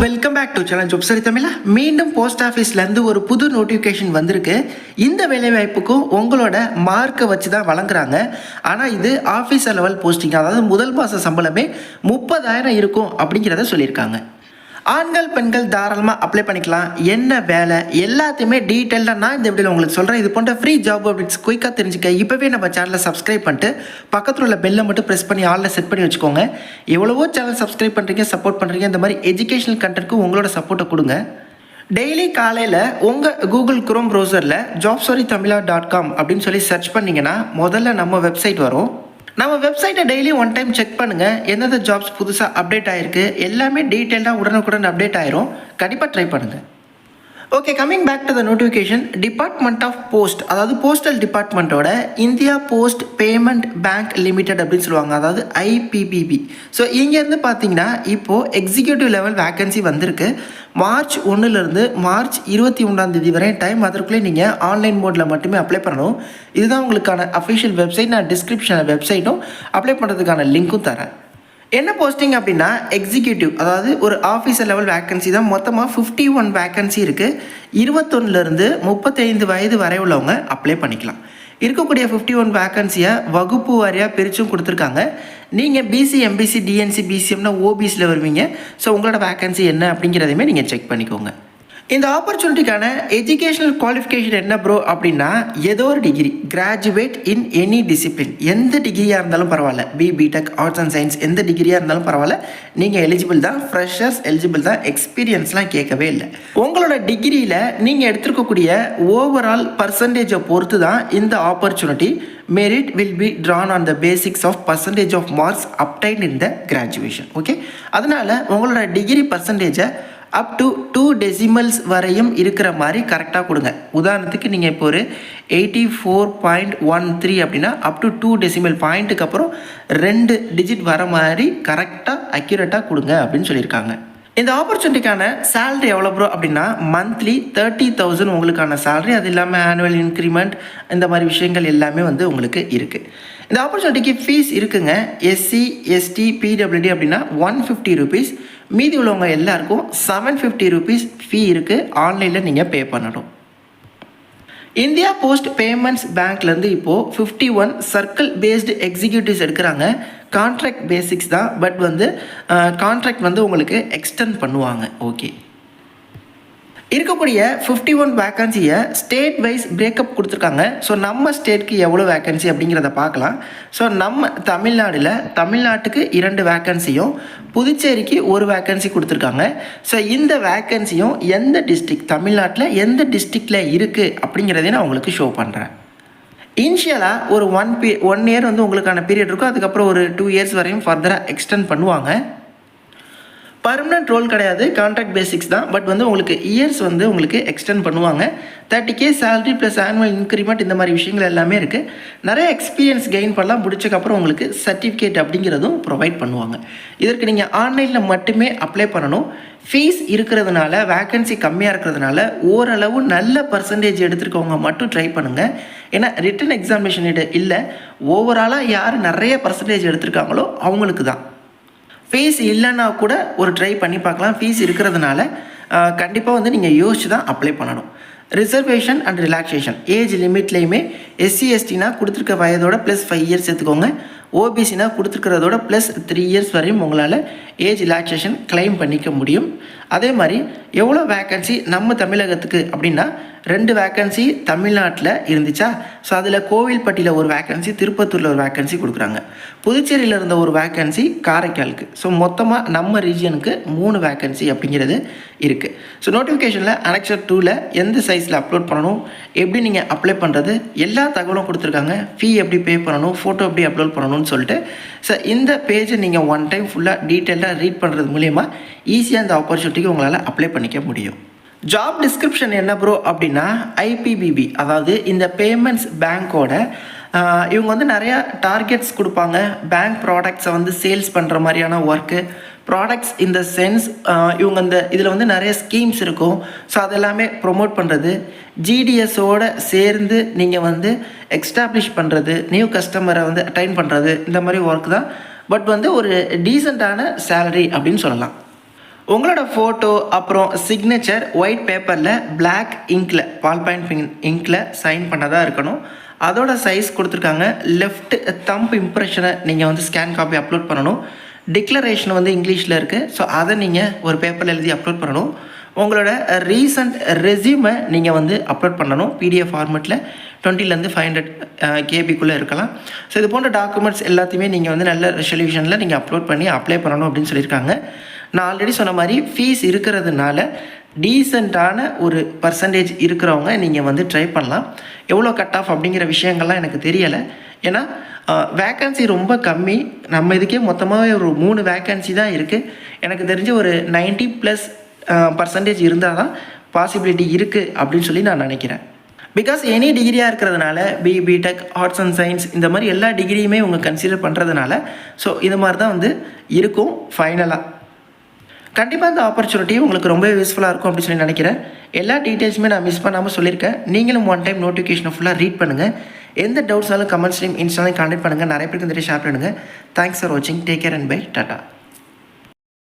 Welcome back to channel job சரி தமிழா. மீண்டும் போஸ்ட் ஆஃபீஸ்லேருந்து ஒரு புது நோட்டிஃபிகேஷன் வந்திருக்கு. இந்த வேலைவாய்ப்புக்கும் உங்களோட மார்க்கை வச்சு தான் வழங்குறாங்க. ஆனால் இது ஆஃபீஸர் லெவல் போஸ்டிங், அதாவது முதல் மாத சம்பளமே 30,000 இருக்கும் அப்படிங்கிறத சொல்லியிருக்காங்க. ஆண்கள் பெண்கள் தாராளமாக அப்ளை பண்ணிக்கலாம். என்ன வேலை எல்லாத்தையுமே டீட்டெயிலாக நான் இந்த வீடியோவில் உங்களுக்கு சொல்கிறேன். இது போன்ற ஃப்ரீ ஜாப் அப்டேட்ஸ் குயிக்காக தெரிஞ்சுக்க இப்போவே நம்ம சேனலை சப்ஸ்கிரைப் பண்ணிட்டு பக்கத்தில் உள்ள பெல்லை மட்டும் ப்ரெஸ் பண்ணி ஆளில் செட் பண்ணி வச்சுக்கோங்க. எவ்வளவோ சேனல் சப்ஸ்கிரைப் பண்ணுறீங்க, சப்போர்ட் பண்ணுறீங்க. இந்த மாதிரி எஜுகேஷனல் கண்டென்ட்க்கு உங்களோட சப்போர்ட்டை கொடுங்க. டெய்லி காலையில் உங்கள் கூகுள் குரோம் ப்ரௌசரில் jobsoritamila.com அப்படின்னு சொல்லி சர்ச் பண்ணிங்கன்னா முதல்ல நம்ம வெப்சைட் வரும். நம்ம வெப்சைட்டை டெய்லி ஒன் டைம் செக் பண்ணுங்கள். எந்தெந்த ஜாப்ஸ் புதுசாக அப்டேட் ஆகிருக்கு எல்லாமே டீட்டெயிலாக உடனுக்குடன் அப்டேட் ஆயிரும். கண்டிப்பாக ட்ரை பண்ணுங்கள். Okay, coming back to the notification. Department of post, அதாவது போஸ்டல் டிபார்ட்மெண்ட்டோட India post payment bank limited அப்படின்னு சொல்லுவாங்க, அதாவது IPPB. ஸோ இங்கேருந்து பார்த்தீங்கன்னா இப்போது எக்ஸிக்யூட்டிவ் லெவல் வேக்கன்சி வந்திருக்கு. மார்ச் 1லேருந்து மார்ச் 21 வரை டைம். அதற்குள்ளே நீங்கள் ஆன்லைன் மோடில் மட்டுமே அப்ளை பண்ணணும். இதுதான் உங்களுக்கான அஃபிஷியல் வெப்சைட். நான் டிஸ்கிரிப்ஷனில் வெப்சைட்டும் அப்ளை பண்ணுறதுக்கான லிங்க்கும் தரேன். என்ன போஸ்டிங் அப்படின்னா எக்ஸிக்யூட்டிவ், அதாவது ஒரு ஆஃபீஸர் லெவல் வேக்கன்சி தான். மொத்தமாக 51 வேக்கன்சி இருக்குது. 21லேருந்து 35 வயது வரை உள்ளவங்க அப்ளை பண்ணிக்கலாம். இருக்கக்கூடிய 51 வேக்கன்சியை வகுப்பு வாரியாக பிரித்தும் கொடுத்துருக்காங்க. நீங்கள் பிசி எம்பிசி டிஎன்சி பிசிஎம்னா ஓபிசியில் வருவீங்க. ஸோ உங்களோட வேக்கன்சி என்ன அப்படிங்கிறதையுமே நீங்கள் செக் பண்ணிக்கோங்க. இந்த ஆப்பர்ச்சுனிட்டிக்கான எஜுகேஷனல் குவாலிஃபிகேஷன் என்ன ப்ரோ அப்படின்னா, ஏதோ ஒரு degree, graduate in any discipline, எந்த டிகிரியாக இருந்தாலும் பரவாயில்ல. பிடெக், ஆர்ட்ஸ் அண்ட் சயின்ஸ், எந்த டிகிரியாக இருந்தாலும் பரவாயில்ல. நீங்கள் எலிஜிபிள் தான். ஃப்ரெஷர்ஸ் எலிஜிபிள் தான். எக்ஸ்பீரியன்ஸ்லாம் கேட்கவே இல்லை. உங்களோட டிகிரியில் நீங்கள் எடுத்துருக்கக்கூடிய ஓவரால் பர்சன்டேஜை பொறுத்து தான் இந்த opportunity. Merit will be drawn on the basics of percentage of marks obtained in the graduation. Okay, அதனால் உங்களோட டிகிரி பர்சன்டேஜை அப் டு 2 டெசிமல்ஸ் வரையும் இருக்கிற மாதிரி கரெக்டாக கொடுங்க. உதாரணத்துக்கு நீங்கள் இப்போ ஒரு 84.13 அப்படின்னா அப் டு 2 டெசிமல் பாயிண்ட்டுக்கு அப்புறம் 2 டிஜிட் வர மாதிரி கரெக்டாக அக்யூரேட்டாக கொடுங்க அப்படின்னு சொல்லியிருக்காங்க. இந்த ஆப்பர்ச்சுனிட்டிக்கான சேலரி எவ்வளோ ப்ரோ அப்படின்னா மந்த்லி 30,000 உங்களுக்கான சேலரி. அது இல்லாமல் ஆனுவல் இன்க்ரிமெண்ட் இந்த மாதிரி விஷயங்கள் எல்லாமே வந்து உங்களுக்கு இருக்குது. இந்த ஆப்பர்ச்சுனிட்டிக்கு ஃபீஸ் இருக்குங்க. SC ST PWD அப்படின்னா 150 rupees. மீதி உள்ளவங்க எல்லாருக்கும் 750 rupees ஃபீ இருக்குது. ஆன்லைனில் நீங்கள் பே பண்ணணும். இந்தியா போஸ்ட் பேமெண்ட்ஸ் பேங்க்லேருந்து இப்போது 51 சர்க்கிள் பேஸ்டு எக்ஸிக்யூட்டிவ்ஸ் எடுக்கிறாங்க. கான்ட்ராக்ட் பேசிக்ஸ் தான், பட் வந்து கான்ட்ராக்ட் வந்து உங்களுக்கு எக்ஸ்டெண்ட் பண்ணுவாங்க. ஓகே, இருக்கக்கூடிய 51 வேக்கன்சியை ஸ்டேட் வைஸ் பிரேக்கப் கொடுத்துருக்காங்க. ஸோ நம்ம ஸ்டேட்க்கு எவ்வளோ வேக்கன்சி அப்படிங்கிறத பார்க்கலாம். ஸோ நம்ம தமிழ்நாட்டுக்கு 2 வேக்கன்சியும் புதுச்சேரிக்கு 1 வேக்கன்சி கொடுத்துருக்காங்க. ஸோ இந்த வேக்கன்சியும் எந்த டிஸ்ட்ரிக்ட், தமிழ்நாட்டில் எந்த டிஸ்ட்ரிக்டில் இருக்குது அப்படிங்கிறதையும் நான் உங்களுக்கு ஷோ பண்ணுறேன். இனிஷியலாக ஒரு 1 இயர் வந்து உங்களுக்கான பீரியட் இருக்கும். அதுக்கப்புறம் ஒரு 2 இயர்ஸ் வரையும் ஃபர்தராக எக்ஸ்டெண்ட் பண்ணுவாங்க. பர்மனெண்ட் ரோல் கிடையாது, கான்ட்ராக்ட் பேசிக்ஸ் தான். பட் வந்து உங்களுக்கு இயர்ஸ் வந்து உங்களுக்கு எக்ஸ்டெண்ட் பண்ணுவாங்க. 30K salary plus annual increment இந்த மாதிரி விஷயங்கள் எல்லாமே இருக்குது. நிறைய எக்ஸ்பீரியன்ஸ் கெயின் பண்ணலாம். முடிச்சக்கப்புறம் உங்களுக்கு சர்டிஃபிகேட் அப்படிங்கிறதும் ப்ரொவைட் பண்ணுவாங்க. இதற்கு நீங்கள் ஆன்லைனில் மட்டுமே அப்ளை பண்ணணும். ஃபீஸ் இருக்கிறதுனால, வேக்கன்சி கம்மியாக இருக்கிறதுனால ஓரளவு நல்ல பர்சன்டேஜ் எடுத்துருக்கவங்க மட்டும் ட்ரை பண்ணுங்கள். ஏன்னா ரிட்டன் எக்ஸாமினேஷன் இல்லை, ஓவராலாக யார் நிறைய பர்சன்டேஜ் எடுத்திருக்காங்களோ அவங்களுக்கு தான். ஃபீஸ் இல்லைன்னா கூட ஒரு ட்ரை பண்ணி பார்க்கலாம். ஃபீஸ் இருக்கிறதுனால கண்டிப்பாக வந்து நீங்கள் யோசிச்சு தான் அப்ளை பண்ணணும். ரிசர்வேஷன் அண்ட் ரிலாக்ஸேஷன் ஏஜ் லிமிட்லேயுமே SC STனா கொடுத்துருக்க வயதோட ப்ளஸ் 5 இயர்ஸ் எடுத்துக்கோங்க. OBCனா கொடுத்துருக்கிறதோட ப்ளஸ் 3 இயர்ஸ் வரையும் உங்களால் ஏஜ் ரிலாக்ஸேஷன் கிளைம் பண்ணிக்க முடியும். அதே மாதிரி எவ்வளோ வேக்கன்சி நம்ம தமிழகத்துக்கு அப்படின்னா 2 வேக்கன்சி தமிழ்நாட்டில் இருந்துச்சா. ஸோ அதில் கோவில்பட்டியில் ஒரு வேக்கன்சி, திருப்பத்தூரில் ஒரு வேக்கன்சி கொடுக்குறாங்க. புதுச்சேரியில் இருந்த ஒரு வேக்கன்சி காரைக்காலுக்கு. ஸோ மொத்தமாக நம்ம ரீஜியனுக்கு 3 வேக்கன்சி அப்படிங்கிறது இருக்குது. ஸோ நோட்டிஃபிகேஷனில் அனெக்சர் 2ல் எந்த சைஸில் அப்லோட் பண்ணணும், எப்படி நீங்கள் அப்ளை பண்ணுறது, எல்லா தகவலும் கொடுத்துருக்காங்க. ஃபீ எப்படி பே பண்ணணும், ஃபோட்டோ எப்படி அப்லோட் பண்ணணும்னு சொல்லிட்டு. ஸோ இந்த பேஜை நீங்கள் ஒன் டைம் ஃபுல்லாக டீட்டெயிலாக ரீட் பண்ணுறது மூலயமா ஈஸியாக இந்த ஆப்பர்ச்சுனிட்டிக்கு உங்களால் அப்ளை பண்ணிக்க முடியும். ஜாப் டிஸ்கிரிப்ஷன் என்ன ப்ரோ அப்படின்னா IPPB, அதாவது இந்த பேமெண்ட்ஸ் பேங்க்கோட இவங்க வந்து நிறையா டார்கெட்ஸ் கொடுப்பாங்க. பேங்க் ப்ராடக்ட்ஸை வந்து சேல்ஸ் பண்ணுற மாதிரியான ஒர்க்கு. ப்ராடக்ட்ஸ் இந்த சென்ஸ் இவங்க இந்த இதில் வந்து நிறைய ஸ்கீம்ஸ் இருக்கும். ஸோ அதெல்லாமே ப்ரொமோட் பண்ணுறது, GDSோடு சேர்ந்து நீங்கள் வந்து எக்ஸ்டாப்ளிஷ் பண்ணுறது, நியூ கஸ்டமரை வந்து அட்டைன் பண்ணுறது, இந்த மாதிரி ஒர்க் தான். பட் வந்து ஒரு டீசெண்டான சேலரி அப்படின்னு சொல்லலாம். உங்களோட ஃபோட்டோ அப்புறம் சிக்னேச்சர் ஒயிட் பேப்பரில் பிளாக் இங்கில் பால் பாயிண்ட் இங்கில் சைன் பண்ணதாக இருக்கணும். அதோட சைஸ் கொடுத்துருக்காங்க. லெஃப்ட் தம்ப் இம்ப்ரெஷனை நீங்கள் வந்து ஸ்கேன் காப்பி அப்லோட் பண்ணணும். டிக்ளரேஷன் வந்து இங்கிலீஷில் இருக்குது. ஸோ அதை நீங்கள் ஒரு பேப்பரில் எழுதி அப்லோட் பண்ணணும். உங்களோட ரீசன்ட் ரெஸ்யூமை நீங்கள் வந்து அப்லோட் பண்ணணும். பிடிஎஃப் ஃபார்மெட்டில் 20 500 கேபிக்குள்ளே இருக்கலாம். ஸோ இது போன்ற டாக்குமெண்ட்ஸ் எல்லாத்தையுமே நீங்கள் வந்து நல்ல ரெசல்யூஷனில் நீங்கள் அப்லோட் பண்ணி அப்ளை பண்ணணும் அப்படின்னு சொல்லியிருக்காங்க. நான் ஆல்ரெடி சொன்ன மாதிரி ஃபீஸ் இருக்கிறதுனால டீசெண்டான ஒரு பர்சன்டேஜ் இருக்கிறவங்க நீங்கள் வந்து ட்ரை பண்ணலாம். எவ்வளோ கட் ஆஃப் அப்படிங்கிற விஷயங்கள்லாம் எனக்கு தெரியலை. ஏன்னா வேக்கன்சி ரொம்ப கம்மி. நம்ம இதுக்கே மொத்தமாகவே ஒரு 3 வேக்கன்சி தான் இருக்குது. எனக்கு தெரிஞ்ச ஒரு 90+% இருந்தால் தான் பாசிபிலிட்டி இருக்குது அப்படின்னு சொல்லி நான் நினைக்கிறேன். பிகாஸ் எனி டிகிரியாக இருக்கிறதுனால பிடெக் ஆர்ட்ஸ் அண்ட் சயின்ஸ் இந்த மாதிரி எல்லா டிகிரியுமே உங்க கன்சிடர் பண்ணுறதுனால ஸோ இது மாதிரி தான் வந்து இருக்கும் ஃபைனலாக. கண்டிப்பாக இந்த ஆப்பர்ச்சுனிட்டி உங்களுக்கு ரொம்ப யூஸ்ஃபுல்லாக இருக்கும் அப்படின்னு சொல்லி நினைக்கிறேன். எல்லா டீட்டெயில்ஸுமே நான் மிஸ் பண்ணாமல் சொல்லியிருக்கேன். நீங்களும் ஒன் டைம் நோட்டிஃபிகேஷனை ஃபுல்லாக ரீட் பண்ணுங்கள். எந்த டவுட்ஸாலும் கமெண்ட்ஸ்லையும் இன்ஸ்டாலையும் கான்டெக்ட் பண்ணுங்கள். நிறைய பேருக்கு இந்த ஷேர் பண்ணுங்கள். தேங்க்ஸ் ஃபார் வாட்சிங். Take care and bye. Tata.